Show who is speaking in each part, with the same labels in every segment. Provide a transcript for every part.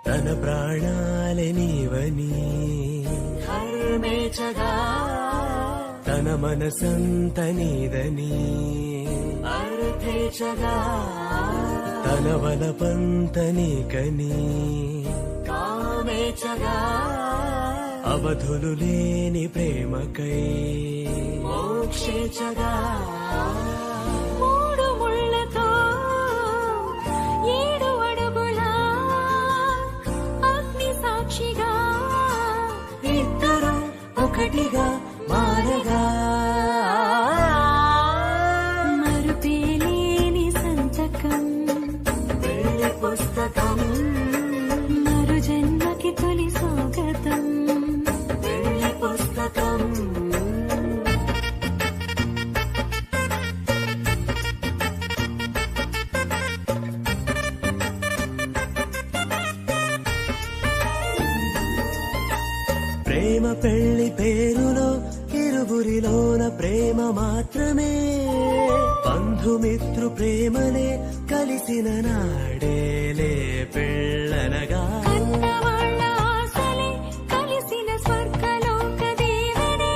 Speaker 1: తన ప్రాణాలే నీవని
Speaker 2: హర్మేచగా
Speaker 1: తన మనసంత నీదని
Speaker 2: అర్థేచగా
Speaker 1: తన వలపంత నీకని
Speaker 2: కామేచగా
Speaker 1: అవధులు లేని ప్రేమకై
Speaker 2: మోక్షేచగా
Speaker 3: మూడు ముళ్ళతో 7 అడుగుల అగ్ని సాక్షిగా
Speaker 2: ఇద్దరు ఒకటిగా మారగా
Speaker 3: మరుపేలేని సంతకం
Speaker 2: పెళ్లి పుస్తకం
Speaker 3: మరు జన్మకి తొలి స్వాగతం
Speaker 2: పెళ్లి పుస్తకం
Speaker 1: ప్రేమ పెళ్లి పేరులో ఇరువురిలోన ప్రేమ మాత్రమే బంధుమిత్రు ప్రేమలే కలిసిన నాడేలే పెళ్ళనగా
Speaker 3: కన్నవాళ్ళ ఆశలే కలిసిన స్వర్గలోక దేవుడే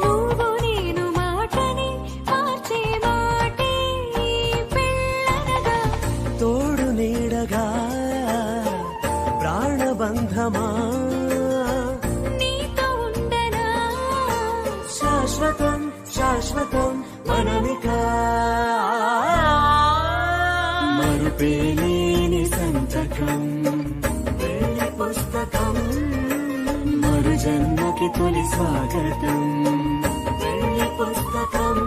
Speaker 3: నువ్వు నేను మాటని మార్చే మాటే పెళ్ళనగా
Speaker 1: తోడు నీడగా ప్రాణబంధమా
Speaker 3: నీతో ఉండనా
Speaker 2: శాశ్వతం శాశ్వతం మనమిక
Speaker 1: మరుపేలేని సంతకం
Speaker 2: పెళ్లి పుస్తకం
Speaker 1: మరు జన్మకి తొలి స్వాగతం
Speaker 2: పెళ్లి పుస్తకం